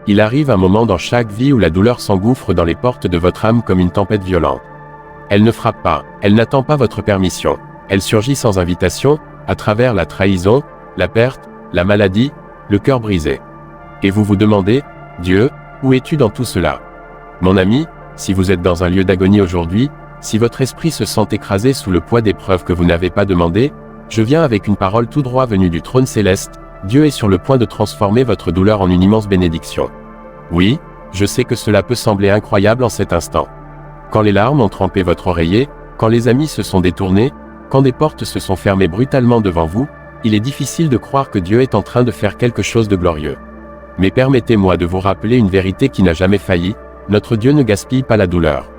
Il arrive un moment dans chaque vie où la douleur s'engouffre dans les portes de votre âme comme une tempête violente. Elle ne frappe pas, elle n'attend pas votre permission. Elle surgit sans invitation, à travers la trahison, la perte, la maladie, le cœur brisé. Et vous vous demandez, Dieu, où es-tu dans tout cela? Mon ami, si vous êtes dans un lieu d'agonie aujourd'hui, si votre esprit se sent écrasé sous le poids d'épreuves que vous n'avez pas demandées, je viens avec une parole tout droit venue du trône céleste. Dieu est sur le point de transformer votre douleur en une immense bénédiction. Oui, je sais que cela peut sembler incroyable en cet instant. Quand les larmes ont trempé votre oreiller, quand les amis se sont détournés, quand des portes se sont fermées brutalement devant vous, il est difficile de croire que Dieu est en train de faire quelque chose de glorieux. Mais permettez-moi de vous rappeler une vérité qui n'a jamais failli, notre Dieu ne gaspille pas la douleur.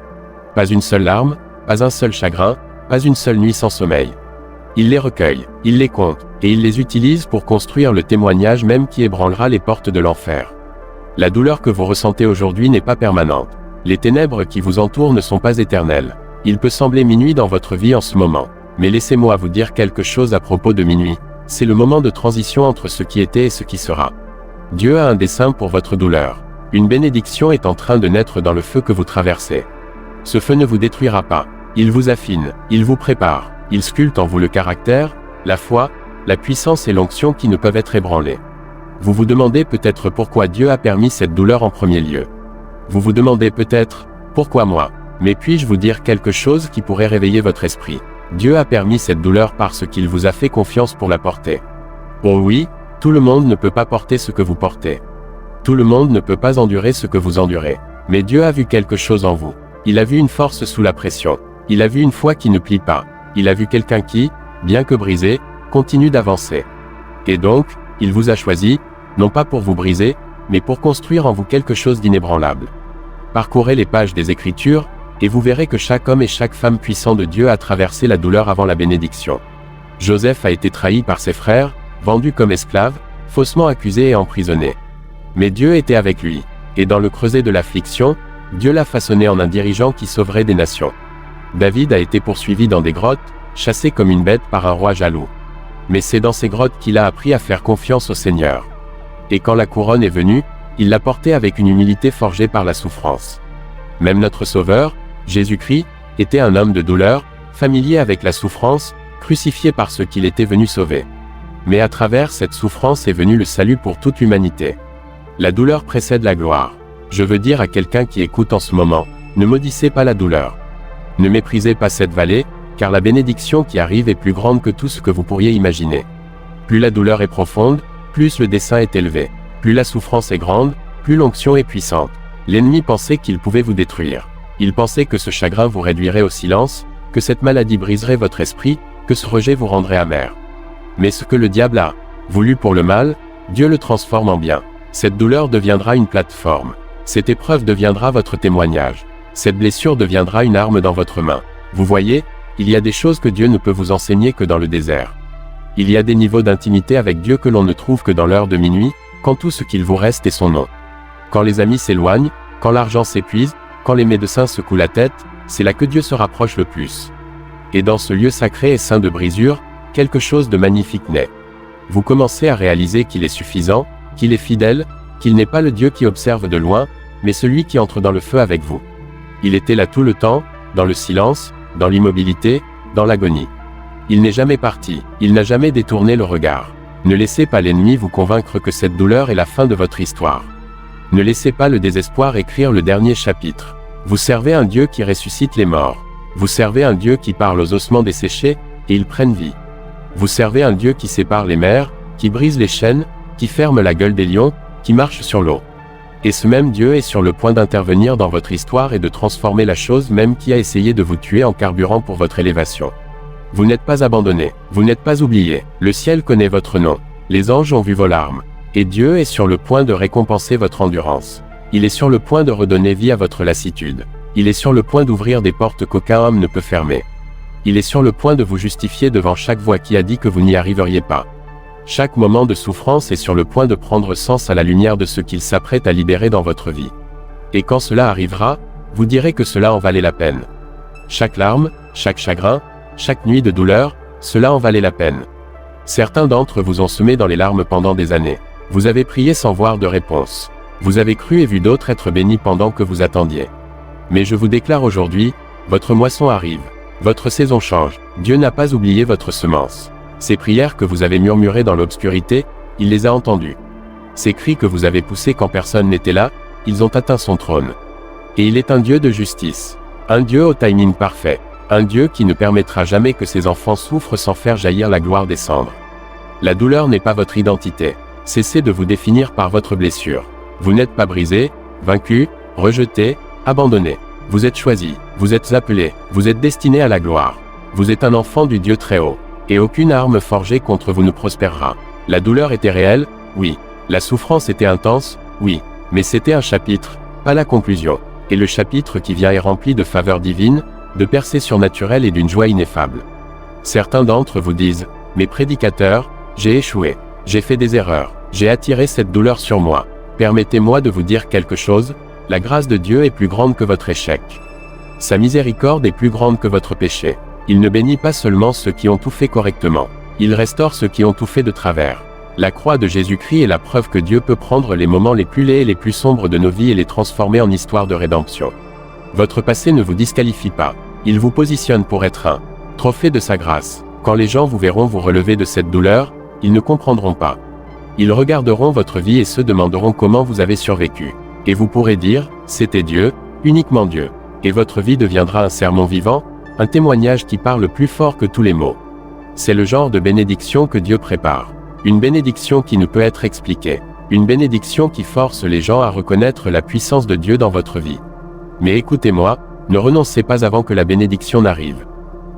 Pas une seule larme, pas un seul chagrin, pas une seule nuit sans sommeil. Il les recueille, il les compte, et il les utilise pour construire le témoignage même qui ébranlera les portes de l'enfer. La douleur que vous ressentez aujourd'hui n'est pas permanente. Les ténèbres qui vous entourent ne sont pas éternelles. Il peut sembler minuit dans votre vie en ce moment. Mais laissez-moi vous dire quelque chose à propos de minuit. C'est le moment de transition entre ce qui était et ce qui sera. Dieu a un dessein pour votre douleur. Une bénédiction est en train de naître dans le feu que vous traversez. Ce feu ne vous détruira pas. Il vous affine, il vous prépare. Il sculpte en vous le caractère, la foi, la puissance et l'onction qui ne peuvent être ébranlées. Vous vous demandez peut-être pourquoi Dieu a permis cette douleur en premier lieu. Vous vous demandez peut-être, pourquoi moi? Mais puis-je vous dire quelque chose qui pourrait réveiller votre esprit? Dieu a permis cette douleur parce qu'il vous a fait confiance pour la porter. Oh oui, tout le monde ne peut pas porter ce que vous portez. Tout le monde ne peut pas endurer ce que vous endurez. Mais Dieu a vu quelque chose en vous. Il a vu une force sous la pression. Il a vu une foi qui ne plie pas. Il a vu quelqu'un qui, bien que brisé, continue d'avancer. Et donc, il vous a choisi, non pas pour vous briser, mais pour construire en vous quelque chose d'inébranlable. Parcourez les pages des Écritures, et vous verrez que chaque homme et chaque femme puissant de Dieu a traversé la douleur avant la bénédiction. Joseph a été trahi par ses frères, vendu comme esclave, faussement accusé et emprisonné. Mais Dieu était avec lui, et dans le creuset de l'affliction, Dieu l'a façonné en un dirigeant qui sauverait des nations. David a été poursuivi dans des grottes, chassé comme une bête par un roi jaloux. Mais c'est dans ces grottes qu'il a appris à faire confiance au Seigneur. Et quand la couronne est venue, il l'a portée avec une humilité forgée par la souffrance. Même notre Sauveur, Jésus-Christ, était un homme de douleur, familier avec la souffrance, crucifié par ce qu'il était venu sauver. Mais à travers cette souffrance est venu le salut pour toute l'humanité. La douleur précède la gloire. Je veux dire à quelqu'un qui écoute en ce moment, ne maudissez pas la douleur. Ne méprisez pas cette vallée, car la bénédiction qui arrive est plus grande que tout ce que vous pourriez imaginer. Plus la douleur est profonde, plus le dessein est élevé. Plus la souffrance est grande, plus l'onction est puissante. L'ennemi pensait qu'il pouvait vous détruire. Il pensait que ce chagrin vous réduirait au silence, que cette maladie briserait votre esprit, que ce rejet vous rendrait amer. Mais ce que le diable a voulu pour le mal, Dieu le transforme en bien. Cette douleur deviendra une plateforme. Cette épreuve deviendra votre témoignage. Cette blessure deviendra une arme dans votre main. Vous voyez, il y a des choses que Dieu ne peut vous enseigner que dans le désert. Il y a des niveaux d'intimité avec Dieu que l'on ne trouve que dans l'heure de minuit, quand tout ce qu'il vous reste est son nom. Quand les amis s'éloignent, quand l'argent s'épuise, quand les médecins secouent la tête, c'est là que Dieu se rapproche le plus. Et dans ce lieu sacré et saint de brisure, quelque chose de magnifique naît. Vous commencez à réaliser qu'il est suffisant, qu'il est fidèle, qu'il n'est pas le Dieu qui observe de loin, mais celui qui entre dans le feu avec vous. Il était là tout le temps, dans le silence, dans l'immobilité, dans l'agonie. Il n'est jamais parti, il n'a jamais détourné le regard. Ne laissez pas l'ennemi vous convaincre que cette douleur est la fin de votre histoire. Ne laissez pas le désespoir écrire le dernier chapitre. Vous servez un Dieu qui ressuscite les morts. Vous servez un Dieu qui parle aux ossements desséchés, et ils prennent vie. Vous servez un Dieu qui sépare les mers, qui brise les chaînes, qui ferme la gueule des lions, qui marche sur l'eau. Et ce même Dieu est sur le point d'intervenir dans votre histoire et de transformer la chose même qui a essayé de vous tuer en carburant pour votre élévation. Vous n'êtes pas abandonné, vous n'êtes pas oublié, le ciel connaît votre nom, les anges ont vu vos larmes, et Dieu est sur le point de récompenser votre endurance. Il est sur le point de redonner vie à votre lassitude. Il est sur le point d'ouvrir des portes qu'aucun homme ne peut fermer. Il est sur le point de vous justifier devant chaque voix qui a dit que vous n'y arriveriez pas. Chaque moment de souffrance est sur le point de prendre sens à la lumière de ce qu'il s'apprête à libérer dans votre vie. Et quand cela arrivera, vous direz que cela en valait la peine. Chaque larme, chaque chagrin, chaque nuit de douleur, cela en valait la peine. Certains d'entre vous ont semé dans les larmes pendant des années. Vous avez prié sans voir de réponse. Vous avez cru et vu d'autres être bénis pendant que vous attendiez. Mais je vous déclare aujourd'hui, votre moisson arrive. Votre saison change. Dieu n'a pas oublié votre semence. Ces prières que vous avez murmurées dans l'obscurité, il les a entendues. Ces cris que vous avez poussés quand personne n'était là, ils ont atteint son trône. Et il est un Dieu de justice. Un Dieu au timing parfait. Un Dieu qui ne permettra jamais que ses enfants souffrent sans faire jaillir la gloire des cendres. La douleur n'est pas votre identité. Cessez de vous définir par votre blessure. Vous n'êtes pas brisé, vaincu, rejeté, abandonné. Vous êtes choisi, vous êtes appelé, vous êtes destiné à la gloire. Vous êtes un enfant du Dieu très haut. Et aucune arme forgée contre vous ne prospérera. La douleur était réelle, oui. La souffrance était intense, oui. Mais c'était un chapitre, pas la conclusion. Et le chapitre qui vient est rempli de faveurs divines, de percées surnaturelles et d'une joie ineffable. Certains d'entre vous disent, « Mes prédicateurs, j'ai échoué. J'ai fait des erreurs. J'ai attiré cette douleur sur moi. Permettez-moi de vous dire quelque chose, la grâce de Dieu est plus grande que votre échec. Sa miséricorde est plus grande que votre péché. Il ne bénit pas seulement ceux qui ont tout fait correctement. Il restaure ceux qui ont tout fait de travers. La croix de Jésus-Christ est la preuve que Dieu peut prendre les moments les plus laids et les plus sombres de nos vies et les transformer en histoire de rédemption. Votre passé ne vous disqualifie pas. Il vous positionne pour être un trophée de sa grâce. Quand les gens vous verront vous relever de cette douleur, ils ne comprendront pas. Ils regarderont votre vie et se demanderont comment vous avez survécu. Et vous pourrez dire, c'était Dieu, uniquement Dieu. Et votre vie deviendra un sermon vivant, un témoignage qui parle plus fort que tous les mots. C'est le genre de bénédiction que Dieu prépare. Une bénédiction qui ne peut être expliquée. Une bénédiction qui force les gens à reconnaître la puissance de Dieu dans votre vie. Mais écoutez-moi, ne renoncez pas avant que la bénédiction n'arrive.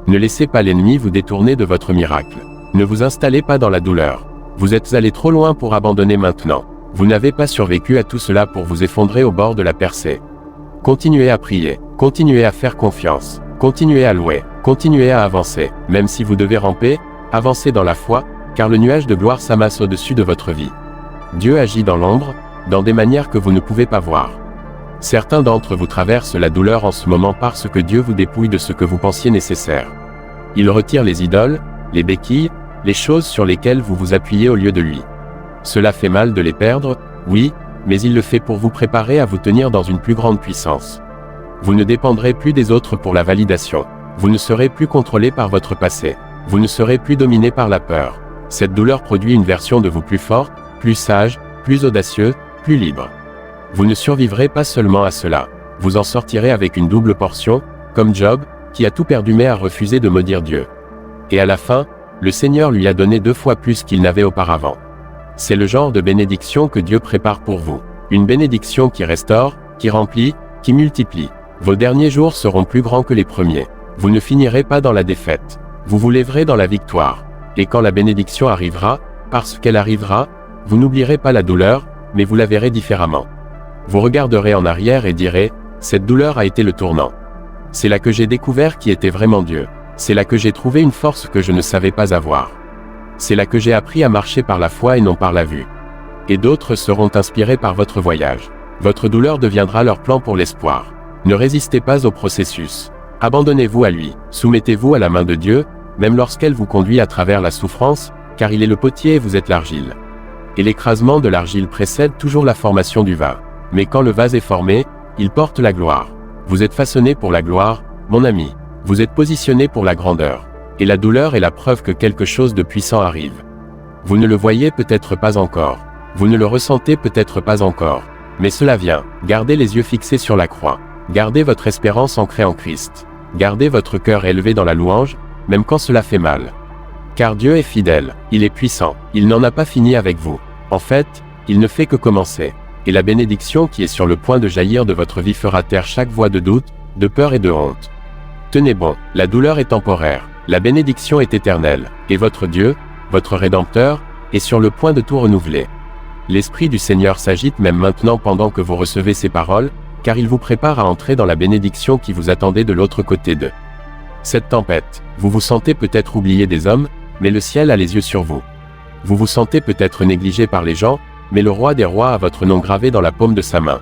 Ne laissez pas l'ennemi vous détourner de votre miracle. Ne vous installez pas dans la douleur. Vous êtes allé trop loin pour abandonner maintenant. Vous n'avez pas survécu à tout cela pour vous effondrer au bord de la percée. Continuez à prier, continuez à faire confiance, continuez à louer, continuez à avancer, même si vous devez ramper, avancez dans la foi, car le nuage de gloire s'amasse au-dessus de votre vie. Dieu agit dans l'ombre, dans des manières que vous ne pouvez pas voir. Certains d'entre vous traversent la douleur en ce moment parce que Dieu vous dépouille de ce que vous pensiez nécessaire. Il retire les idoles, les béquilles, les choses sur lesquelles vous vous appuyez au lieu de lui. Cela fait mal de les perdre, oui, mais il le fait pour vous préparer à vous tenir dans une plus grande puissance. Vous ne dépendrez plus des autres pour la validation. Vous ne serez plus contrôlé par votre passé. Vous ne serez plus dominé par la peur. Cette douleur produit une version de vous plus forte, plus sage, plus audacieux, plus libre. Vous ne survivrez pas seulement à cela. Vous en sortirez avec une double portion, comme Job, qui a tout perdu mais a refusé de maudire Dieu. Et à la fin, le Seigneur lui a donné 2 fois plus qu'il n'avait auparavant. C'est le genre de bénédiction que Dieu prépare pour vous. Une bénédiction qui restaure, qui remplit, qui multiplie. Vos derniers jours seront plus grands que les premiers. Vous ne finirez pas dans la défaite. Vous vous lèverez dans la victoire. Et quand la bénédiction arrivera, parce qu'elle arrivera, vous n'oublierez pas la douleur, mais vous la verrez différemment. Vous regarderez en arrière et direz, cette douleur a été le tournant. C'est là que j'ai découvert qui était vraiment Dieu. C'est là que j'ai trouvé une force que je ne savais pas avoir. C'est là que j'ai appris à marcher par la foi et non par la vue. Et d'autres seront inspirés par votre voyage. Votre douleur deviendra leur plan pour l'espoir. Ne résistez pas au processus. Abandonnez-vous à lui, soumettez-vous à la main de Dieu, même lorsqu'elle vous conduit à travers la souffrance, car il est le potier et vous êtes l'argile. Et l'écrasement de l'argile précède toujours la formation du vase. Mais quand le vase est formé, il porte la gloire. Vous êtes façonné pour la gloire, mon ami. Vous êtes positionné pour la grandeur. Et la douleur est la preuve que quelque chose de puissant arrive. Vous ne le voyez peut-être pas encore. Vous ne le ressentez peut-être pas encore. Mais cela vient. Gardez les yeux fixés sur la croix. Gardez votre espérance ancrée en Christ. Gardez votre cœur élevé dans la louange, même quand cela fait mal. Car Dieu est fidèle, il est puissant, il n'en a pas fini avec vous. En fait, il ne fait que commencer. Et la bénédiction qui est sur le point de jaillir de votre vie fera taire chaque voix de doute, de peur et de honte. Tenez bon, la douleur est temporaire. La bénédiction est éternelle, et votre Dieu, votre Rédempteur, est sur le point de tout renouveler. L'Esprit du Seigneur s'agite même maintenant pendant que vous recevez ces paroles, car il vous prépare à entrer dans la bénédiction qui vous attendait de l'autre côté de cette tempête. Vous vous sentez peut-être oublié des hommes, mais le ciel a les yeux sur vous. Vous vous sentez peut-être négligé par les gens, mais le roi des rois a votre nom gravé dans la paume de sa main.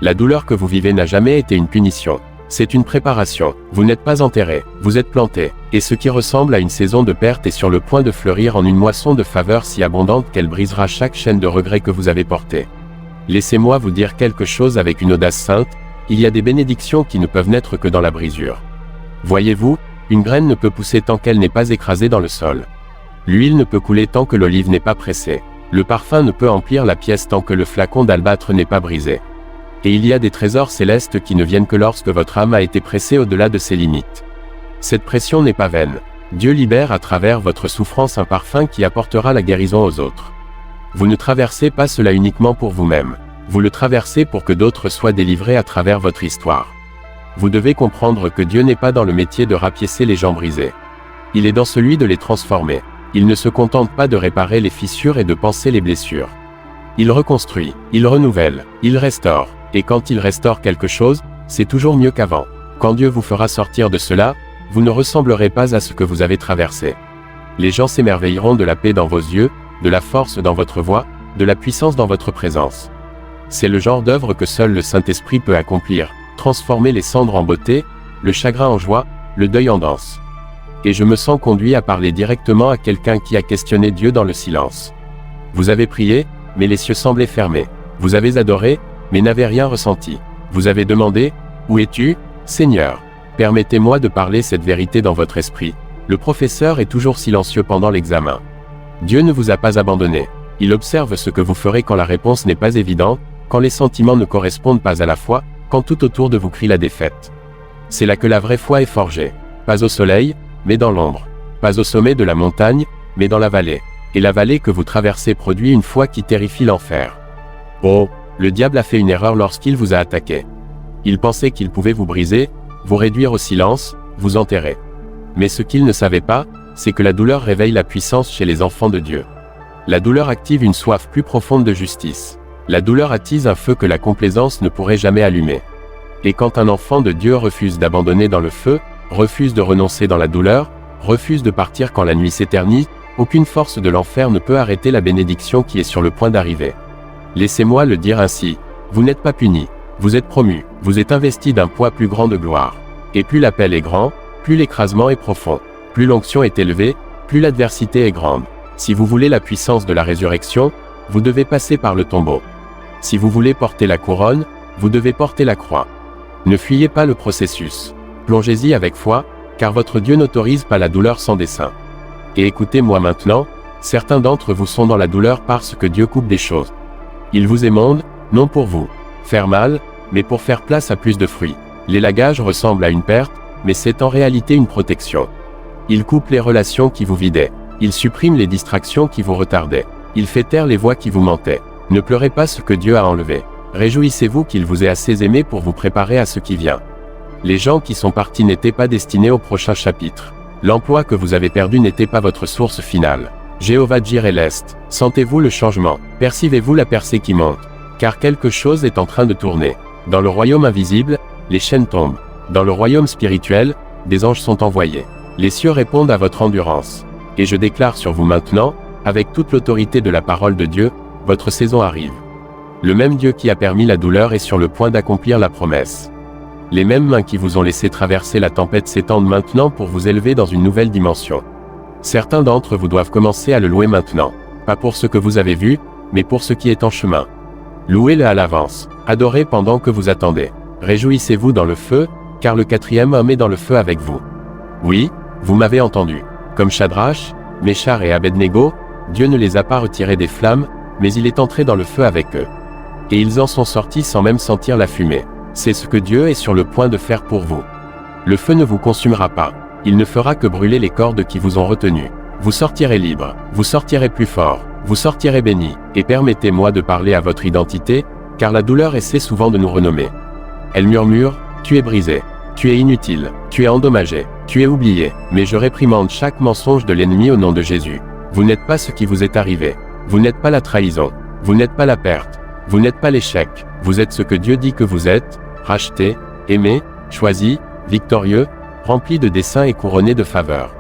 La douleur que vous vivez n'a jamais été une punition. C'est une préparation. Vous n'êtes pas enterré, vous êtes planté. Et ce qui ressemble à une saison de perte est sur le point de fleurir en une moisson de faveur si abondante qu'elle brisera chaque chaîne de regret que vous avez portée. Laissez-moi vous dire quelque chose avec une audace sainte, il y a des bénédictions qui ne peuvent naître que dans la brisure. Voyez-vous, une graine ne peut pousser tant qu'elle n'est pas écrasée dans le sol. L'huile ne peut couler tant que l'olive n'est pas pressée. Le parfum ne peut emplir la pièce tant que le flacon d'albâtre n'est pas brisé. Et il y a des trésors célestes qui ne viennent que lorsque votre âme a été pressée au-delà de ses limites. Cette pression n'est pas vaine. Dieu libère à travers votre souffrance un parfum qui apportera la guérison aux autres. Vous ne traversez pas cela uniquement pour vous-même. Vous le traversez pour que d'autres soient délivrés à travers votre histoire. Vous devez comprendre que Dieu n'est pas dans le métier de rapiécer les gens brisés. Il est dans celui de les transformer. Il ne se contente pas de réparer les fissures et de panser les blessures. Il reconstruit, il renouvelle, il restaure. Et quand il restaure quelque chose, c'est toujours mieux qu'avant. Quand Dieu vous fera sortir de cela, vous ne ressemblerez pas à ce que vous avez traversé. Les gens s'émerveilleront de la paix dans vos yeux, de la force dans votre voix, de la puissance dans votre présence. C'est le genre d'œuvre que seul le Saint-Esprit peut accomplir, transformer les cendres en beauté, le chagrin en joie, le deuil en danse. Et je me sens conduit à parler directement à quelqu'un qui a questionné Dieu dans le silence. Vous avez prié, mais les cieux semblaient fermés. Vous avez adoré, mais n'avez rien ressenti. Vous avez demandé, « Où es-tu, Seigneur ?» Permettez-moi de parler cette vérité dans votre esprit. Le professeur est toujours silencieux pendant l'examen. Dieu ne vous a pas abandonné. Il observe ce que vous ferez quand la réponse n'est pas évidente, quand les sentiments ne correspondent pas à la foi, quand tout autour de vous crie la défaite. C'est là que la vraie foi est forgée. Pas au soleil, mais dans l'ombre. Pas au sommet de la montagne, mais dans la vallée. Et la vallée que vous traversez produit une foi qui terrifie l'enfer. Oh, le diable a fait une erreur lorsqu'il vous a attaqué. Il pensait qu'il pouvait vous briser, vous réduire au silence, vous enterrer. Mais ce qu'il ne savait pas, c'est que la douleur réveille la puissance chez les enfants de Dieu. La douleur active une soif plus profonde de justice. La douleur attise un feu que la complaisance ne pourrait jamais allumer. Et quand un enfant de Dieu refuse d'abandonner dans le feu, refuse de renoncer dans la douleur, refuse de partir quand la nuit s'éternise, aucune force de l'enfer ne peut arrêter la bénédiction qui est sur le point d'arriver. Laissez-moi le dire ainsi, vous n'êtes pas puni, vous êtes promu, vous êtes investi d'un poids plus grand de gloire. Et plus l'appel est grand, plus l'écrasement est profond, plus l'onction est élevée, plus l'adversité est grande. Si vous voulez la puissance de la résurrection, vous devez passer par le tombeau. Si vous voulez porter la couronne, vous devez porter la croix. Ne fuyez pas le processus. Plongez-y avec foi, car votre Dieu n'autorise pas la douleur sans dessein. Et écoutez-moi maintenant, certains d'entre vous sont dans la douleur parce que Dieu coupe des choses. Il vous émonde, non pour vous faire mal, mais pour faire place à plus de fruits. L'élagage ressemble à une perte, mais c'est en réalité une protection. Il coupe les relations qui vous vidaient. Il supprime les distractions qui vous retardaient. Il fait taire les voix qui vous mentaient. Ne pleurez pas ce que Dieu a enlevé. Réjouissez-vous qu'il vous ait assez aimé pour vous préparer à ce qui vient. Les gens qui sont partis n'étaient pas destinés au prochain chapitre. L'emploi que vous avez perdu n'était pas votre source finale. Jéhovah Jireh l'Est. Sentez-vous le changement. Percevez-vous la percée qui monte. Car quelque chose est en train de tourner. Dans le royaume invisible, les chaînes tombent. Dans le royaume spirituel, des anges sont envoyés. Les cieux répondent à votre endurance. Et je déclare sur vous maintenant, avec toute l'autorité de la parole de Dieu, votre saison arrive. Le même Dieu qui a permis la douleur est sur le point d'accomplir la promesse. Les mêmes mains qui vous ont laissé traverser la tempête s'étendent maintenant pour vous élever dans une nouvelle dimension. Certains d'entre vous doivent commencer à le louer maintenant. Pas pour ce que vous avez vu, mais pour ce qui est en chemin. Louez-le à l'avance. Adorez pendant que vous attendez. Réjouissez-vous dans le feu, car le 4e homme est dans le feu avec vous. Oui, vous m'avez entendu. Comme Shadrach, Méchar et Abednego, Dieu ne les a pas retirés des flammes, mais il est entré dans le feu avec eux. Et ils en sont sortis sans même sentir la fumée. C'est ce que Dieu est sur le point de faire pour vous. Le feu ne vous consumera pas. Il ne fera que brûler les cordes qui vous ont retenu. Vous sortirez libre, vous sortirez plus fort, vous sortirez béni, et permettez-moi de parler à votre identité, car la douleur essaie souvent de nous renommer. Elle murmure, tu es brisé, tu es inutile, tu es endommagé, tu es oublié, mais je réprimande chaque mensonge de l'ennemi au nom de Jésus. Vous n'êtes pas ce qui vous est arrivé. Vous n'êtes pas la trahison. Vous n'êtes pas la perte. Vous n'êtes pas l'échec. Vous êtes ce que Dieu dit que vous êtes, racheté, aimé, choisi, victorieux, rempli de desseins et couronné de faveurs.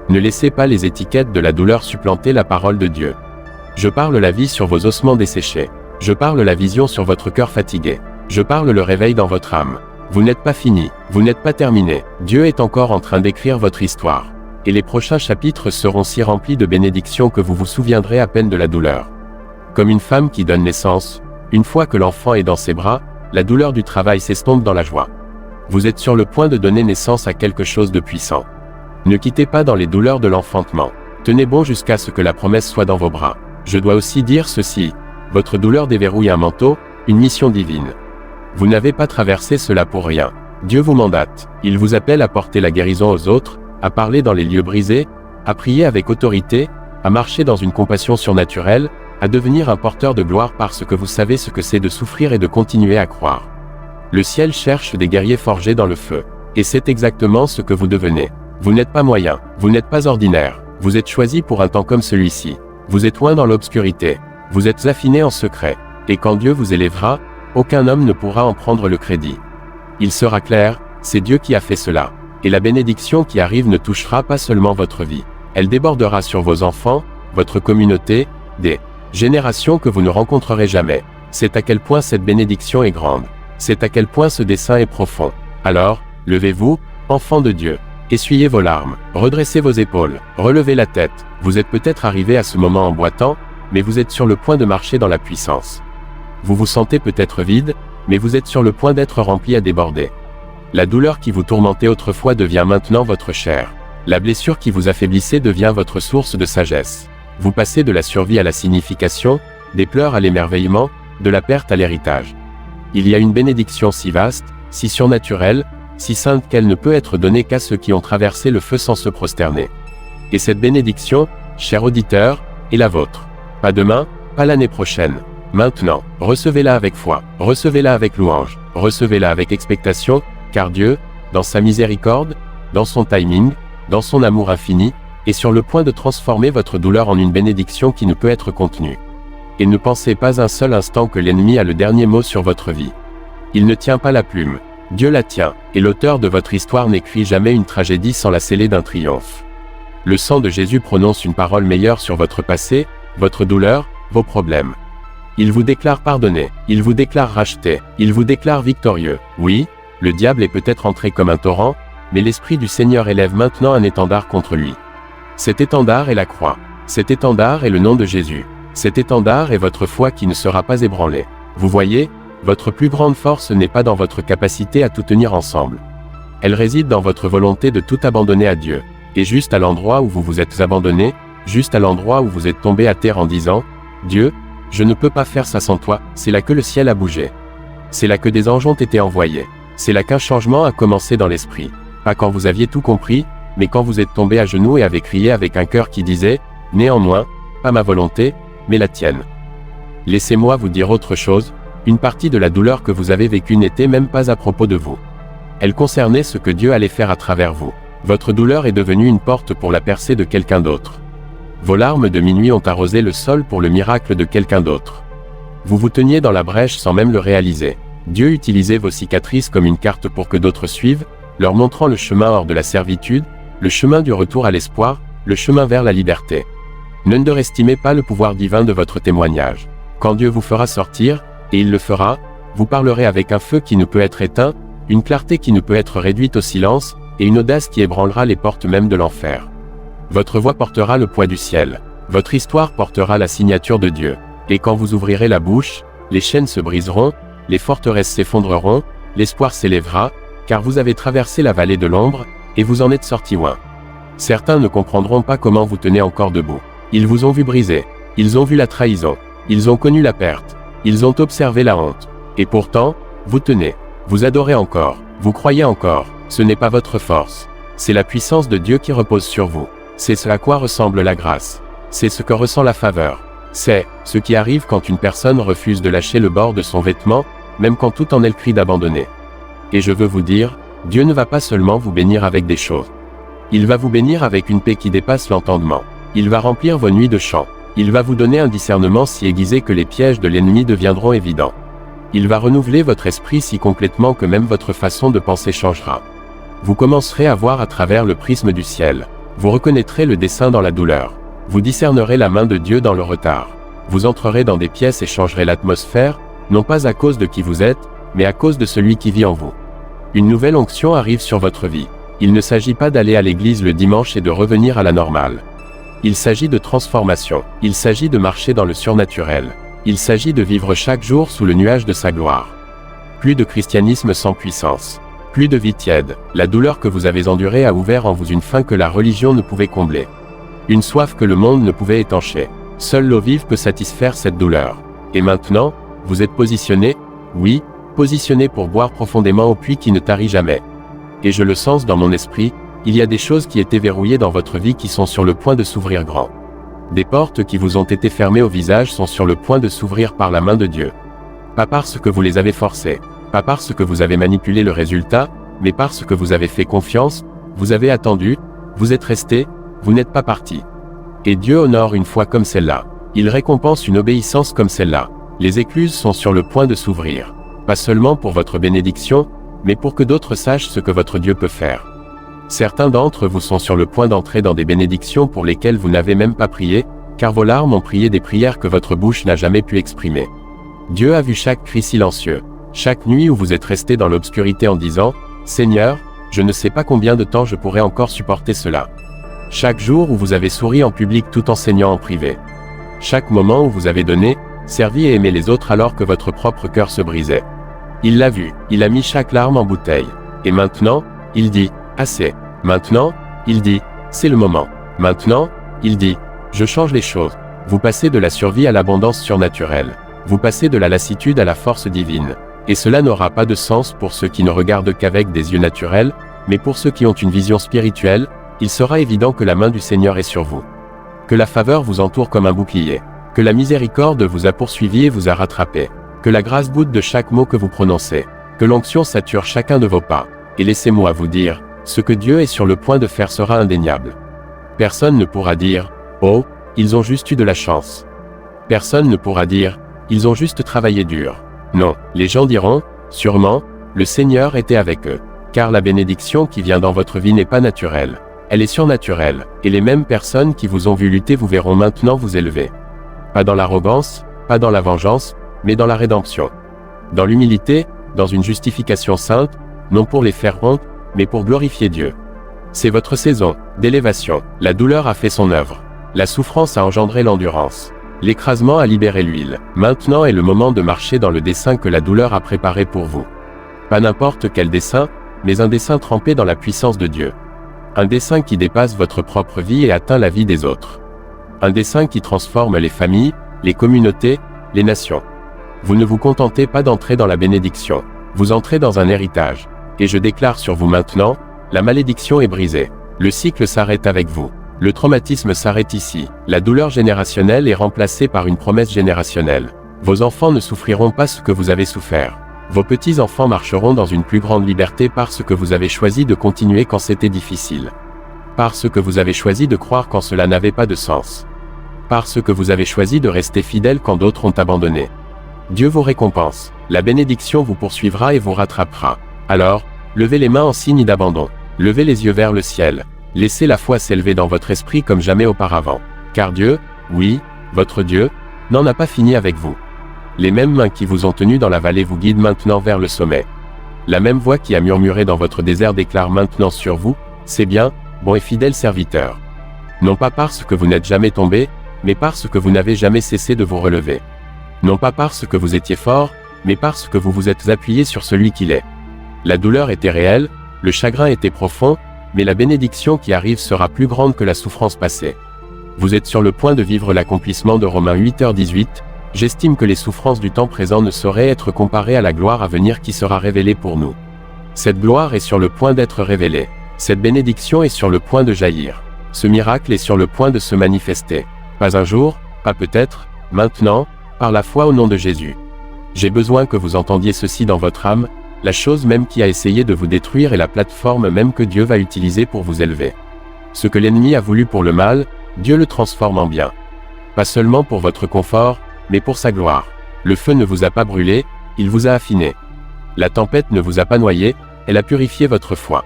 Ne laissez pas les étiquettes de la douleur supplanter la parole de Dieu. Je parle la vie sur vos ossements desséchés. Je parle la vision sur votre cœur fatigué. Je parle le réveil dans votre âme. Vous n'êtes pas fini. Vous n'êtes pas terminé. Dieu est encore en train d'écrire votre histoire. Et les prochains chapitres seront si remplis de bénédictions que vous vous souviendrez à peine de la douleur. Comme une femme qui donne naissance, Une fois que l'enfant est dans ses bras, la douleur du travail s'estompe dans la joie. Vous êtes sur le point de donner naissance à quelque chose de puissant. Ne quittez pas dans les douleurs de l'enfantement. Tenez bon jusqu'à ce que la promesse soit dans vos bras. Je dois aussi dire ceci, votre douleur déverrouille un manteau, une mission divine. Vous n'avez pas traversé cela pour rien. Dieu vous mandate. Il vous appelle à porter la guérison aux autres, à parler dans les lieux brisés, à prier avec autorité, à marcher dans une compassion surnaturelle, à devenir un porteur de gloire parce que vous savez ce que c'est de souffrir et de continuer à croire. Le ciel cherche des guerriers forgés dans le feu. Et c'est exactement ce que vous devenez. Vous n'êtes pas moyen, vous n'êtes pas ordinaire, vous êtes choisi pour un temps comme celui-ci. Vous êtes loin dans l'obscurité, vous êtes affiné en secret, et quand Dieu vous élèvera, aucun homme ne pourra en prendre le crédit. Il sera clair, c'est Dieu qui a fait cela. Et la bénédiction qui arrive ne touchera pas seulement votre vie. Elle débordera sur vos enfants, votre communauté, des générations que vous ne rencontrerez jamais. C'est à quel point cette bénédiction est grande. C'est à quel point ce dessein est profond. Alors, levez-vous, enfants de Dieu. Essuyez vos larmes, redressez vos épaules, relevez la tête. Vous êtes peut-être arrivé à ce moment en boitant, mais vous êtes sur le point de marcher dans la puissance. Vous vous sentez peut-être vide, mais vous êtes sur le point d'être rempli à déborder. La douleur qui vous tourmentait autrefois devient maintenant votre chair. La blessure qui vous affaiblissait devient votre source de sagesse. Vous passez de la survie à la signification, des pleurs à l'émerveillement, de la perte à l'héritage. Il y a une bénédiction si vaste, si surnaturelle, si sainte qu'elle ne peut être donnée qu'à ceux qui ont traversé le feu sans se prosterner. Et cette bénédiction, cher auditeur, est la vôtre. Pas demain, pas l'année prochaine. Maintenant, recevez-la avec foi, recevez-la avec louange, recevez-la avec expectation, car Dieu, dans sa miséricorde, dans son timing, dans son amour infini, est sur le point de transformer votre douleur en une bénédiction qui ne peut être contenue. Et ne pensez pas un seul instant que l'ennemi a le dernier mot sur votre vie. Il ne tient pas la plume. Dieu la tient, et l'auteur de votre histoire n'écrit jamais une tragédie sans la sceller d'un triomphe. Le sang de Jésus prononce une parole meilleure sur votre passé, votre douleur, vos problèmes. Il vous déclare pardonné, il vous déclare racheté, il vous déclare victorieux. Oui, le diable est peut-être entré comme un torrent, mais l'Esprit du Seigneur élève maintenant un étendard contre lui. Cet étendard est la croix. Cet étendard est le nom de Jésus. Cet étendard est votre foi qui ne sera pas ébranlée. Vous voyez, votre plus grande force n'est pas dans votre capacité à tout tenir ensemble. Elle réside dans votre volonté de tout abandonner à Dieu. Et juste à l'endroit où vous vous êtes abandonné, juste à l'endroit où vous êtes tombé à terre en disant « Dieu, je ne peux pas faire ça sans toi », c'est là que le ciel a bougé. C'est là que des anges ont été envoyés. C'est là qu'un changement a commencé dans l'esprit. Pas quand vous aviez tout compris, mais quand vous êtes tombé à genoux et avez crié avec un cœur qui disait « Néanmoins, pas ma volonté, mais la tienne ». Laissez-moi vous dire autre chose, une partie de la douleur que vous avez vécue n'était même pas à propos de vous. Elle concernait ce que Dieu allait faire à travers vous. Votre douleur est devenue une porte pour la percée de quelqu'un d'autre. Vos larmes de minuit ont arrosé le sol pour le miracle de quelqu'un d'autre. Vous vous teniez dans la brèche sans même le réaliser. Dieu utilisait vos cicatrices comme une carte pour que d'autres suivent, leur montrant le chemin hors de la servitude, le chemin du retour à l'espoir, le chemin vers la liberté. Ne underestimez pas le pouvoir divin de votre témoignage. Quand Dieu vous fera sortir, et il le fera, vous parlerez avec un feu qui ne peut être éteint, une clarté qui ne peut être réduite au silence, et une audace qui ébranlera les portes même de l'enfer. Votre voix portera le poids du ciel. Votre histoire portera la signature de Dieu. Et quand vous ouvrirez la bouche, les chaînes se briseront, les forteresses s'effondreront, l'espoir s'élèvera, car vous avez traversé la vallée de l'ombre, et vous en êtes sorti loin. Certains ne comprendront pas comment vous tenez encore debout. Ils vous ont vu briser. Ils ont vu la trahison. Ils ont connu la perte. Ils ont observé la honte. Et pourtant, vous tenez. Vous adorez encore. Vous croyez encore. Ce n'est pas votre force. C'est la puissance de Dieu qui repose sur vous. C'est ce à quoi ressemble la grâce. C'est ce que ressent la faveur. C'est ce qui arrive quand une personne refuse de lâcher le bord de son vêtement, même quand tout en elle crie d'abandonner. Et je veux vous dire, Dieu ne va pas seulement vous bénir avec des choses. Il va vous bénir avec une paix qui dépasse l'entendement. Il va remplir vos nuits de chants. Il va vous donner un discernement si aiguisé que les pièges de l'ennemi deviendront évidents. Il va renouveler votre esprit si complètement que même votre façon de penser changera. Vous commencerez à voir à travers le prisme du ciel. Vous reconnaîtrez le dessein dans la douleur. Vous discernerez la main de Dieu dans le retard. Vous entrerez dans des pièces et changerez l'atmosphère, non pas à cause de qui vous êtes, mais à cause de celui qui vit en vous. Une nouvelle onction arrive sur votre vie. Il ne s'agit pas d'aller à l'église le dimanche et de revenir à la normale. Il s'agit de transformation. Il s'agit de marcher dans le surnaturel. Il s'agit de vivre chaque jour sous le nuage de sa gloire. Plus de christianisme sans puissance. Plus de vie tiède. La douleur que vous avez endurée a ouvert en vous une faim que la religion ne pouvait combler. Une soif que le monde ne pouvait étancher. Seule l'eau vive peut satisfaire cette douleur. Et maintenant, vous êtes positionné, oui, positionné pour boire profondément au puits qui ne tarit jamais. Et je le sens dans mon esprit, il y a des choses qui étaient verrouillées dans votre vie qui sont sur le point de s'ouvrir grand. Des portes qui vous ont été fermées au visage sont sur le point de s'ouvrir par la main de Dieu. Pas parce que vous les avez forcées, pas parce que vous avez manipulé le résultat, mais parce que vous avez fait confiance, vous avez attendu, vous êtes resté, vous n'êtes pas parti. Et Dieu honore une foi comme celle-là. Il récompense une obéissance comme celle-là. Les écluses sont sur le point de s'ouvrir. Pas seulement pour votre bénédiction, mais pour que d'autres sachent ce que votre Dieu peut faire. Certains d'entre vous sont sur le point d'entrer dans des bénédictions pour lesquelles vous n'avez même pas prié, car vos larmes ont prié des prières que votre bouche n'a jamais pu exprimer. Dieu a vu chaque cri silencieux, chaque nuit où vous êtes resté dans l'obscurité en disant « Seigneur, je ne sais pas combien de temps je pourrai encore supporter cela. » Chaque jour où vous avez souri en public tout en saignant en privé. Chaque moment où vous avez donné, servi et aimé les autres alors que votre propre cœur se brisait. Il l'a vu, il a mis chaque larme en bouteille. Et maintenant, il dit « Assez ». Maintenant, il dit « C'est le moment ». Maintenant, il dit « Je change les choses ». Vous passez de la survie à l'abondance surnaturelle. Vous passez de la lassitude à la force divine. Et cela n'aura pas de sens pour ceux qui ne regardent qu'avec des yeux naturels, mais pour ceux qui ont une vision spirituelle, il sera évident que la main du Seigneur est sur vous. Que la faveur vous entoure comme un bouclier. Que la miséricorde vous a poursuivi et vous a rattrapé. Que la grâce goûte de chaque mot que vous prononcez. Que l'onction sature chacun de vos pas. Et laissez-moi vous dire, ce que Dieu est sur le point de faire sera indéniable. Personne ne pourra dire, « Oh, ils ont juste eu de la chance. » Personne ne pourra dire, « Ils ont juste travaillé dur. » Non, les gens diront, sûrement, le Seigneur était avec eux. Car la bénédiction qui vient dans votre vie n'est pas naturelle. Elle est surnaturelle, et les mêmes personnes qui vous ont vu lutter vous verront maintenant vous élever. Pas dans l'arrogance, pas dans la vengeance, mais dans la rédemption. Dans l'humilité, dans une justification sainte, non pour les faire honte, mais pour glorifier Dieu. C'est votre saison d'élévation. La douleur a fait son œuvre. La souffrance a engendré l'endurance. L'écrasement a libéré l'huile. Maintenant est le moment de marcher dans le dessein que la douleur a préparé pour vous. Pas n'importe quel dessein, mais un dessein trempé dans la puissance de Dieu. Un dessein qui dépasse votre propre vie et atteint la vie des autres. Un dessein qui transforme les familles, les communautés, les nations. Vous ne vous contentez pas d'entrer dans la bénédiction. Vous entrez dans un héritage. Et je déclare sur vous maintenant, la malédiction est brisée. Le cycle s'arrête avec vous. Le traumatisme s'arrête ici. La douleur générationnelle est remplacée par une promesse générationnelle. Vos enfants ne souffriront pas ce que vous avez souffert. Vos petits-enfants marcheront dans une plus grande liberté parce que vous avez choisi de continuer quand c'était difficile. Parce que vous avez choisi de croire quand cela n'avait pas de sens. Parce que vous avez choisi de rester fidèle quand d'autres ont abandonné. Dieu vous récompense. La bénédiction vous poursuivra et vous rattrapera. Alors, levez les mains en signe d'abandon. Levez les yeux vers le ciel. Laissez la foi s'élever dans votre esprit comme jamais auparavant. Car Dieu, oui, votre Dieu, n'en a pas fini avec vous. Les mêmes mains qui vous ont tenu dans la vallée vous guident maintenant vers le sommet. La même voix qui a murmuré dans votre désert déclare maintenant sur vous, c'est bien, bon et fidèle serviteur. Non pas parce que vous n'êtes jamais tombé, mais parce que vous n'avez jamais cessé de vous relever. Non pas parce que vous étiez fort, mais parce que vous vous êtes appuyé sur celui qu'il est. La douleur était réelle, le chagrin était profond, mais la bénédiction qui arrive sera plus grande que la souffrance passée. Vous êtes sur le point de vivre l'accomplissement de Romains 8h18, j'estime que les souffrances du temps présent ne sauraient être comparées à la gloire à venir qui sera révélée pour nous. Cette gloire est sur le point d'être révélée. Cette bénédiction est sur le point de jaillir. Ce miracle est sur le point de se manifester. Pas un jour, pas peut-être, maintenant, par la foi au nom de Jésus. J'ai besoin que vous entendiez ceci dans votre âme, la chose même qui a essayé de vous détruire est la plateforme même que Dieu va utiliser pour vous élever. Ce que l'ennemi a voulu pour le mal, Dieu le transforme en bien. Pas seulement pour votre confort, mais pour sa gloire. Le feu ne vous a pas brûlé, il vous a affiné. La tempête ne vous a pas noyé, elle a purifié votre foi.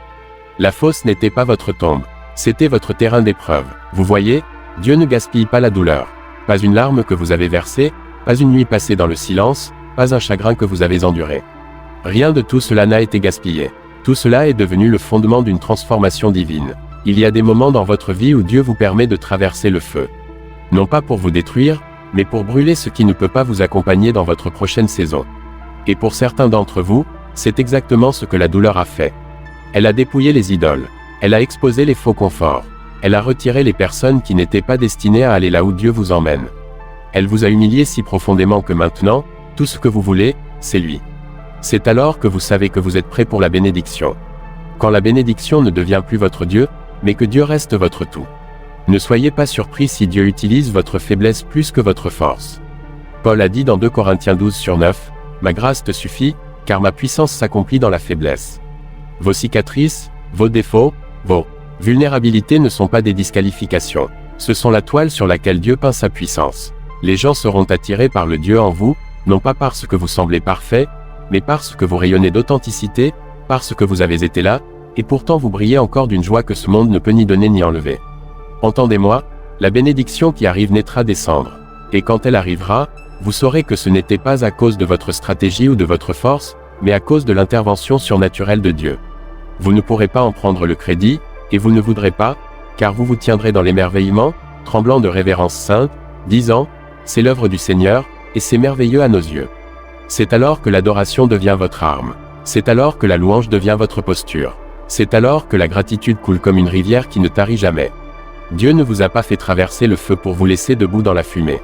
La fosse n'était pas votre tombe, c'était votre terrain d'épreuve. Vous voyez, Dieu ne gaspille pas la douleur. Pas une larme que vous avez versée, pas une nuit passée dans le silence, pas un chagrin que vous avez enduré. Rien de tout cela n'a été gaspillé. Tout cela est devenu le fondement d'une transformation divine. Il y a des moments dans votre vie où Dieu vous permet de traverser le feu. Non pas pour vous détruire, mais pour brûler ce qui ne peut pas vous accompagner dans votre prochaine saison. Et pour certains d'entre vous, c'est exactement ce que la douleur a fait. Elle a dépouillé les idoles. Elle a exposé les faux conforts. Elle a retiré les personnes qui n'étaient pas destinées à aller là où Dieu vous emmène. Elle vous a humilié si profondément que maintenant, tout ce que vous voulez, c'est lui. C'est alors que vous savez que vous êtes prêt pour la bénédiction. Quand la bénédiction ne devient plus votre Dieu, mais que Dieu reste votre tout. Ne soyez pas surpris si Dieu utilise votre faiblesse plus que votre force. Paul a dit dans 2 Corinthiens 12:9, « Ma grâce te suffit, car ma puissance s'accomplit dans la faiblesse. » Vos cicatrices, vos défauts, vos vulnérabilités ne sont pas des disqualifications. Ce sont la toile sur laquelle Dieu peint sa puissance. Les gens seront attirés par le Dieu en vous, non pas parce que vous semblez parfait, mais parce que vous rayonnez d'authenticité, parce que vous avez été là, et pourtant vous brillez encore d'une joie que ce monde ne peut ni donner ni enlever. Entendez-moi, la bénédiction qui arrive naîtra descendre. Et quand elle arrivera, vous saurez que ce n'était pas à cause de votre stratégie ou de votre force, mais à cause de l'intervention surnaturelle de Dieu. Vous ne pourrez pas en prendre le crédit, et vous ne voudrez pas, car vous vous tiendrez dans l'émerveillement, tremblant de révérence sainte, disant, « C'est l'œuvre du Seigneur, et c'est merveilleux à nos yeux. » C'est alors que l'adoration devient votre arme. C'est alors que la louange devient votre posture. C'est alors que la gratitude coule comme une rivière qui ne tarit jamais. Dieu ne vous a pas fait traverser le feu pour vous laisser debout dans la fumée.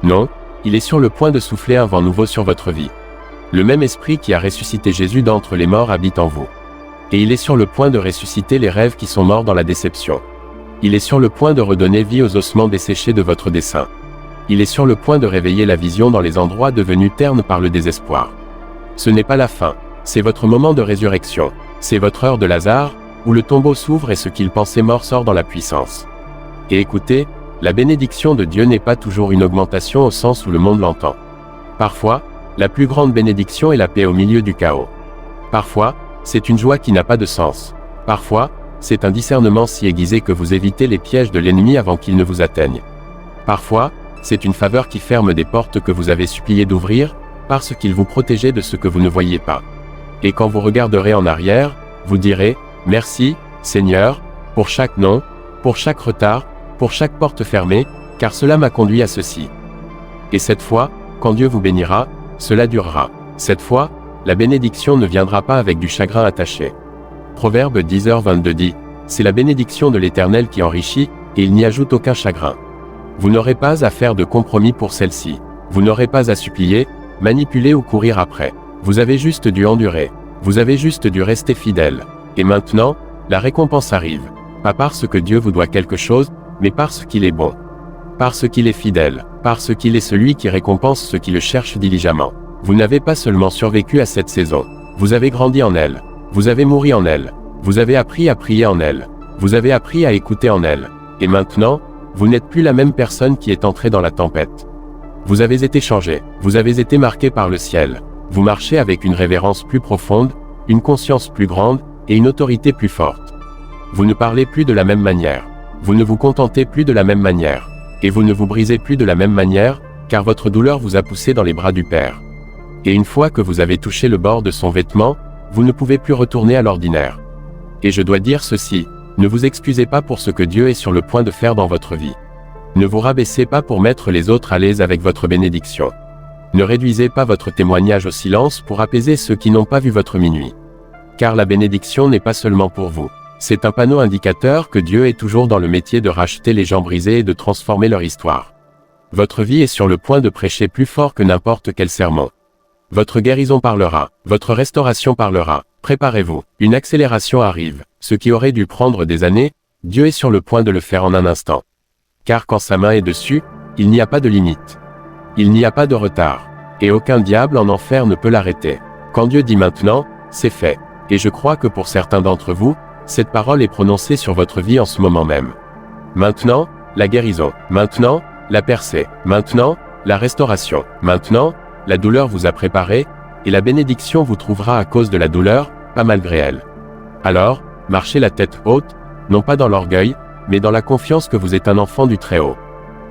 Non, il est sur le point de souffler un vent nouveau sur votre vie. Le même esprit qui a ressuscité Jésus d'entre les morts habite en vous. Et il est sur le point de ressusciter les rêves qui sont morts dans la déception. Il est sur le point de redonner vie aux ossements desséchés de votre dessein. Il est sur le point de réveiller la vision dans les endroits devenus ternes par le désespoir. Ce n'est pas la fin, c'est votre moment de résurrection. C'est votre heure de Lazare, où le tombeau s'ouvre et ce qu'il pensait mort sort dans la puissance. Et écoutez, la bénédiction de Dieu n'est pas toujours une augmentation au sens où le monde l'entend. Parfois, la plus grande bénédiction est la paix au milieu du chaos. Parfois, c'est une joie qui n'a pas de sens. Parfois, c'est un discernement si aiguisé que vous évitez les pièges de l'ennemi avant qu'ils ne vous atteignent. Parfois, c'est une faveur qui ferme des portes que vous avez supplié d'ouvrir, parce qu'il vous protégeait de ce que vous ne voyiez pas. Et quand vous regarderez en arrière, vous direz, « Merci, Seigneur, pour chaque non, pour chaque retard, pour chaque porte fermée, car cela m'a conduit à ceci. » Et cette fois, quand Dieu vous bénira, cela durera. Cette fois, la bénédiction ne viendra pas avec du chagrin attaché. Proverbe 10h22 dit, « C'est la bénédiction de l'Éternel qui enrichit, et il n'y ajoute aucun chagrin. » Vous n'aurez pas à faire de compromis pour celle-ci. Vous n'aurez pas à supplier, manipuler ou courir après. Vous avez juste dû endurer. Vous avez juste dû rester fidèle. Et maintenant, la récompense arrive. Pas parce que Dieu vous doit quelque chose, mais parce qu'il est bon. Parce qu'il est fidèle. Parce qu'il est celui qui récompense ceux qui le cherchent diligemment. Vous n'avez pas seulement survécu à cette saison. Vous avez grandi en elle. Vous avez mouru en elle. Vous avez appris à prier en elle. Vous avez appris à écouter en elle. Et maintenant, vous n'êtes plus la même personne qui est entrée dans la tempête. Vous avez été changé. Vous avez été marqué par le ciel. Vous marchez avec une révérence plus profonde, une conscience plus grande, et une autorité plus forte. Vous ne parlez plus de la même manière. Vous ne vous contentez plus de la même manière. Et vous ne vous brisez plus de la même manière, car votre douleur vous a poussé dans les bras du Père. Et une fois que vous avez touché le bord de son vêtement, vous ne pouvez plus retourner à l'ordinaire. Et je dois dire ceci, ne vous excusez pas pour ce que Dieu est sur le point de faire dans votre vie. Ne vous rabaissez pas pour mettre les autres à l'aise avec votre bénédiction. Ne réduisez pas votre témoignage au silence pour apaiser ceux qui n'ont pas vu votre minuit. Car la bénédiction n'est pas seulement pour vous. C'est un panneau indicateur que Dieu est toujours dans le métier de racheter les gens brisés et de transformer leur histoire. Votre vie est sur le point de prêcher plus fort que n'importe quel sermon. Votre guérison parlera, votre restauration parlera. Préparez-vous, une accélération arrive. Ce qui aurait dû prendre des années, Dieu est sur le point de le faire en un instant. Car quand sa main est dessus, il n'y a pas de limite. Il n'y a pas de retard. Et aucun diable en enfer ne peut l'arrêter. Quand Dieu dit maintenant, c'est fait. Et je crois que pour certains d'entre vous, cette parole est prononcée sur votre vie en ce moment même. Maintenant, la guérison. Maintenant, la percée. Maintenant, la restauration. Maintenant, la douleur vous a préparé, et la bénédiction vous trouvera à cause de la douleur, pas malgré elle. Alors, marchez la tête haute, non pas dans l'orgueil, mais dans la confiance que vous êtes un enfant du Très-Haut.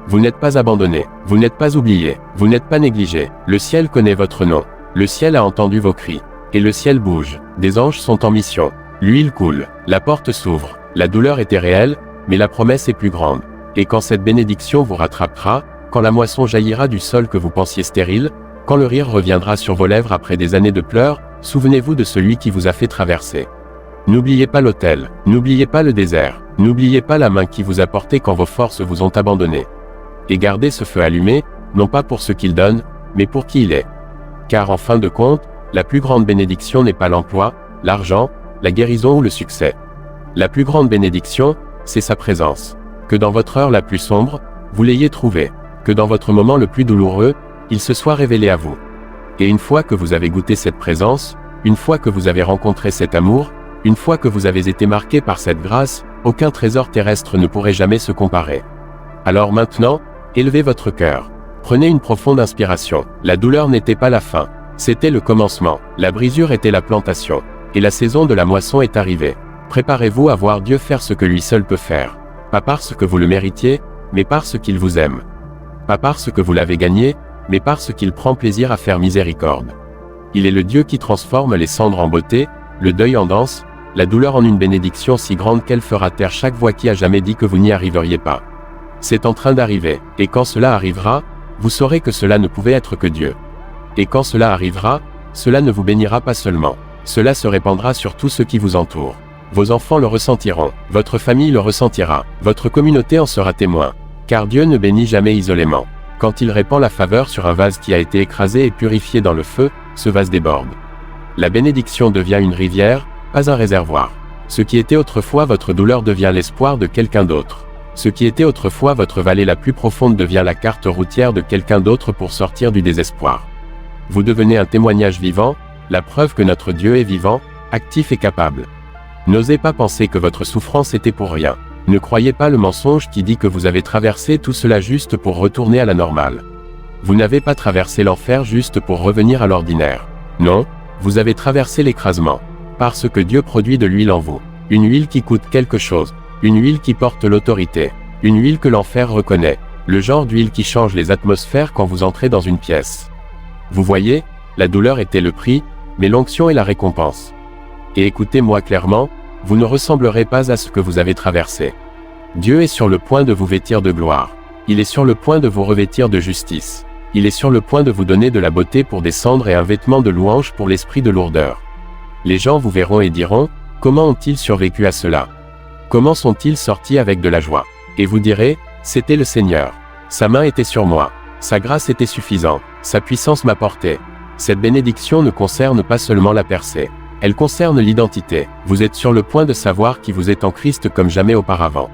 Vous n'êtes pas abandonné, vous n'êtes pas oublié, vous n'êtes pas négligé. Le ciel connaît votre nom. Le ciel a entendu vos cris. Et le ciel bouge. Des anges sont en mission. L'huile coule. La porte s'ouvre. La douleur était réelle, mais la promesse est plus grande. Et quand cette bénédiction vous rattrapera, quand la moisson jaillira du sol que vous pensiez stérile, quand le rire reviendra sur vos lèvres après des années de pleurs, souvenez-vous de celui qui vous a fait traverser. N'oubliez pas l'autel, n'oubliez pas le désert, n'oubliez pas la main qui vous a porté quand vos forces vous ont abandonné. Et gardez ce feu allumé, non pas pour ce qu'il donne, mais pour qui il est. Car en fin de compte, la plus grande bénédiction n'est pas l'emploi, l'argent, la guérison ou le succès. La plus grande bénédiction, c'est sa présence. Que dans votre heure la plus sombre, vous l'ayez trouvé. Que dans votre moment le plus douloureux, il se soit révélé à vous. Et une fois que vous avez goûté cette présence, une fois que vous avez rencontré cet amour, une fois que vous avez été marqué par cette grâce, aucun trésor terrestre ne pourrait jamais se comparer. Alors maintenant, élevez votre cœur. Prenez une profonde inspiration. La douleur n'était pas la fin. C'était le commencement. La brisure était la plantation. Et la saison de la moisson est arrivée. Préparez-vous à voir Dieu faire ce que lui seul peut faire. Pas parce que vous le méritiez, mais parce qu'il vous aime. Pas parce que vous l'avez gagné, mais parce qu'il prend plaisir à faire miséricorde. Il est le Dieu qui transforme les cendres en beauté, le deuil en danse, la douleur en une bénédiction si grande qu'elle fera taire chaque voix qui a jamais dit que vous n'y arriveriez pas. C'est en train d'arriver, et quand cela arrivera, vous saurez que cela ne pouvait être que Dieu. Et quand cela arrivera, cela ne vous bénira pas seulement, cela se répandra sur tout ce qui vous entoure. Vos enfants le ressentiront, votre famille le ressentira, votre communauté en sera témoin. Car Dieu ne bénit jamais isolément. Quand il répand la faveur sur un vase qui a été écrasé et purifié dans le feu, ce vase déborde. La bénédiction devient une rivière, pas un réservoir. Ce qui était autrefois votre douleur devient l'espoir de quelqu'un d'autre. Ce qui était autrefois votre vallée la plus profonde devient la carte routière de quelqu'un d'autre pour sortir du désespoir. Vous devenez un témoignage vivant, la preuve que notre Dieu est vivant, actif et capable. N'osez pas penser que votre souffrance était pour rien. Ne croyez pas le mensonge qui dit que vous avez traversé tout cela juste pour retourner à la normale. Vous n'avez pas traversé l'enfer juste pour revenir à l'ordinaire. Non, vous avez traversé l'écrasement. Parce que Dieu produit de l'huile en vous. Une huile qui coûte quelque chose. Une huile qui porte l'autorité. Une huile que l'enfer reconnaît. Le genre d'huile qui change les atmosphères quand vous entrez dans une pièce. Vous voyez, la douleur était le prix, mais l'onction est la récompense. Et écoutez-moi clairement, vous ne ressemblerez pas à ce que vous avez traversé. Dieu est sur le point de vous vêtir de gloire. Il est sur le point de vous revêtir de justice. Il est sur le point de vous donner de la beauté pour des cendres et un vêtement de louange pour l'esprit de lourdeur. Les gens vous verront et diront, comment ont-ils survécu à cela? Comment sont-ils sortis avec de la joie? Et vous direz, c'était le Seigneur. Sa main était sur moi. Sa grâce était suffisante. Sa puissance m'a porté. Cette bénédiction ne concerne pas seulement la percée. Elle concerne l'identité. Vous êtes sur le point de savoir qui vous êtes en Christ comme jamais auparavant.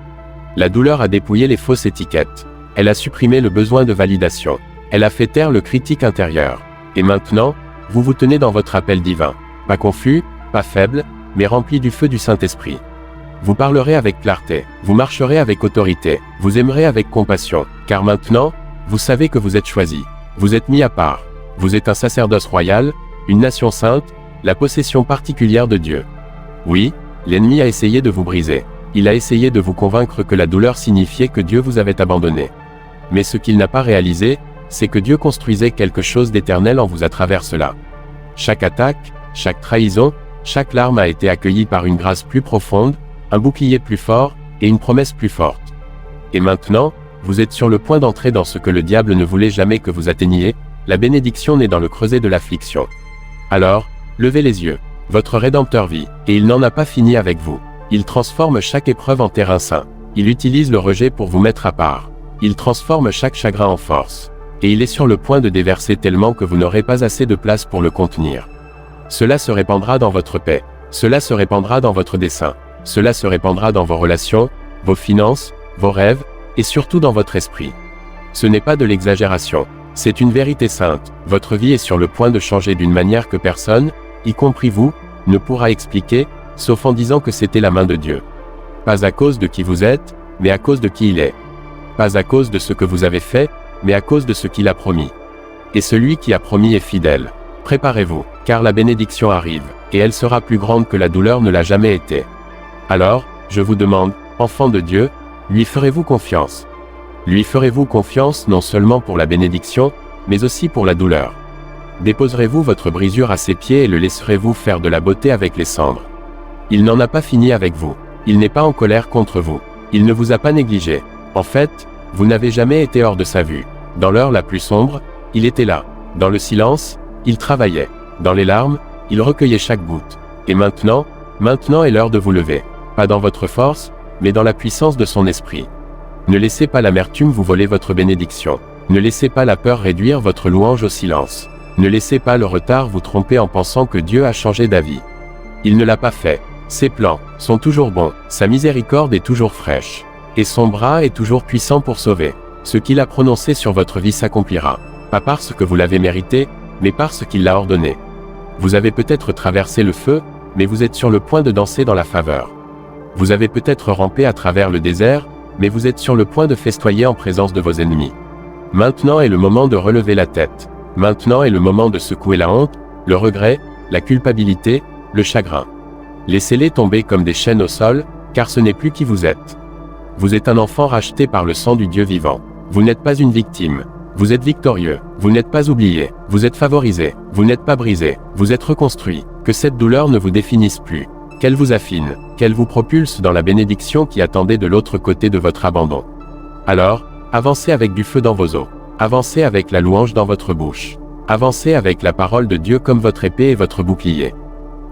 La douleur a dépouillé les fausses étiquettes. Elle a supprimé le besoin de validation. Elle a fait taire le critique intérieur. Et maintenant, vous vous tenez dans votre appel divin. Pas confus, pas faible, mais rempli du feu du Saint-Esprit. Vous parlerez avec clarté. Vous marcherez avec autorité. Vous aimerez avec compassion. Car maintenant, vous savez que vous êtes choisi. Vous êtes mis à part. Vous êtes un sacerdoce royal, une nation sainte, la possession particulière de Dieu. Oui, l'ennemi a essayé de vous briser. Il a essayé de vous convaincre que la douleur signifiait que Dieu vous avait abandonné. Mais ce qu'il n'a pas réalisé, c'est que Dieu construisait quelque chose d'éternel en vous à travers cela. Chaque attaque, chaque trahison, chaque larme a été accueillie par une grâce plus profonde, un bouclier plus fort, et une promesse plus forte. Et maintenant, vous êtes sur le point d'entrer dans ce que le diable ne voulait jamais que vous atteigniez, la bénédiction née dans le creuset de l'affliction. Alors, levez les yeux. Votre Rédempteur vit, et il n'en a pas fini avec vous. Il transforme chaque épreuve en terrain saint. Il utilise le rejet pour vous mettre à part. Il transforme chaque chagrin en force. Et il est sur le point de déverser tellement que vous n'aurez pas assez de place pour le contenir. Cela se répandra dans votre paix. Cela se répandra dans votre dessein. Cela se répandra dans vos relations, vos finances, vos rêves, et surtout dans votre esprit. Ce n'est pas de l'exagération. C'est une vérité sainte. Votre vie est sur le point de changer d'une manière que personne, y compris vous, ne pourra expliquer, sauf en disant que c'était la main de Dieu. Pas à cause de qui vous êtes, mais à cause de qui il est. Pas à cause de ce que vous avez fait, mais à cause de ce qu'il a promis. Et celui qui a promis est fidèle. Préparez-vous, car la bénédiction arrive, et elle sera plus grande que la douleur ne l'a jamais été. Alors, je vous demande, enfants de Dieu, lui ferez-vous confiance? Lui ferez-vous confiance non seulement pour la bénédiction, mais aussi pour la douleur? Déposerez-vous votre brisure à ses pieds et le laisserez-vous faire de la beauté avec les cendres? Il n'en a pas fini avec vous. Il n'est pas en colère contre vous. Il ne vous a pas négligé. En fait, vous n'avez jamais été hors de sa vue. Dans l'heure la plus sombre, il était là. Dans le silence, il travaillait. Dans les larmes, il recueillait chaque goutte. Et maintenant est l'heure de vous lever. Pas dans votre force, mais dans la puissance de son esprit. Ne laissez pas l'amertume vous voler votre bénédiction. Ne laissez pas la peur réduire votre louange au silence. Ne laissez pas le retard vous tromper en pensant que Dieu a changé d'avis. Il ne l'a pas fait. Ses plans sont toujours bons, sa miséricorde est toujours fraîche. Et son bras est toujours puissant pour sauver. Ce qu'il a prononcé sur votre vie s'accomplira. Pas parce que vous l'avez mérité, mais parce qu'il l'a ordonné. Vous avez peut-être traversé le feu, mais vous êtes sur le point de danser dans la faveur. Vous avez peut-être rampé à travers le désert, mais vous êtes sur le point de festoyer en présence de vos ennemis. Maintenant est le moment de relever la tête. Maintenant est le moment de secouer la honte, le regret, la culpabilité, le chagrin. Laissez-les tomber comme des chaînes au sol, car ce n'est plus qui vous êtes. Vous êtes un enfant racheté par le sang du Dieu vivant. Vous n'êtes pas une victime. Vous êtes victorieux. Vous n'êtes pas oublié. Vous êtes favorisé. Vous n'êtes pas brisé. Vous êtes reconstruit. Que cette douleur ne vous définisse plus. Qu'elle vous affine. Qu'elle vous propulse dans la bénédiction qui attendait de l'autre côté de votre abandon. Alors, avancez avec du feu dans vos os. Avancez avec la louange dans votre bouche. Avancez avec la parole de Dieu comme votre épée et votre bouclier.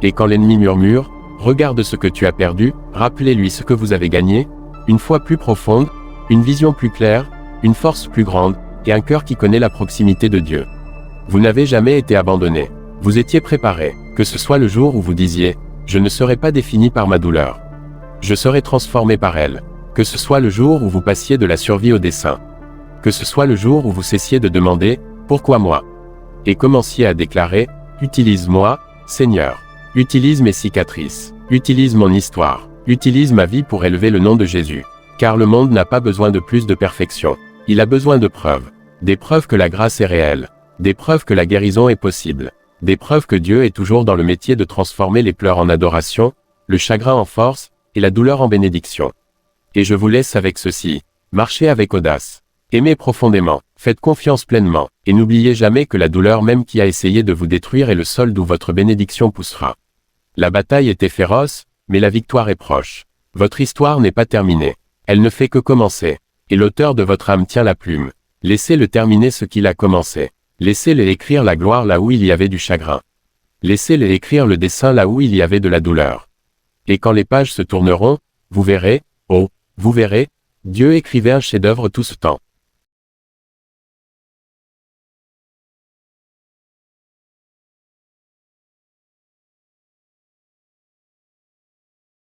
Et quand l'ennemi murmure, regarde ce que tu as perdu, rappelez-lui ce que vous avez gagné, une foi plus profonde, une vision plus claire, une force plus grande, et un cœur qui connaît la proximité de Dieu. Vous n'avez jamais été abandonné. Vous étiez préparé, que ce soit le jour où vous disiez « Je ne serai pas défini par ma douleur. Je serai transformé par elle », que ce soit le jour où vous passiez de la survie au dessein. Que ce soit le jour où vous cessiez de demander « Pourquoi moi ?» et commenciez à déclarer « Utilise-moi, Seigneur. Utilise mes cicatrices. Utilise mon histoire. Utilise ma vie pour élever le nom de Jésus. » Car le monde n'a pas besoin de plus de perfection. Il a besoin de preuves. Des preuves que la grâce est réelle. Des preuves que la guérison est possible. Des preuves que Dieu est toujours dans le métier de transformer les pleurs en adoration, le chagrin en force, et la douleur en bénédiction. Et je vous laisse avec ceci. Marchez avec audace. Aimez profondément. Faites confiance pleinement. Et n'oubliez jamais que la douleur même qui a essayé de vous détruire est le sol d'où votre bénédiction poussera. La bataille était féroce, mais la victoire est proche. Votre histoire n'est pas terminée. Elle ne fait que commencer. Et l'auteur de votre âme tient la plume. Laissez-le terminer ce qu'il a commencé. Laissez-le écrire la gloire là où il y avait du chagrin. Laissez-le écrire le dessein là où il y avait de la douleur. Et quand les pages se tourneront, vous verrez, oh, vous verrez, Dieu écrivait un chef-d'œuvre tout ce temps.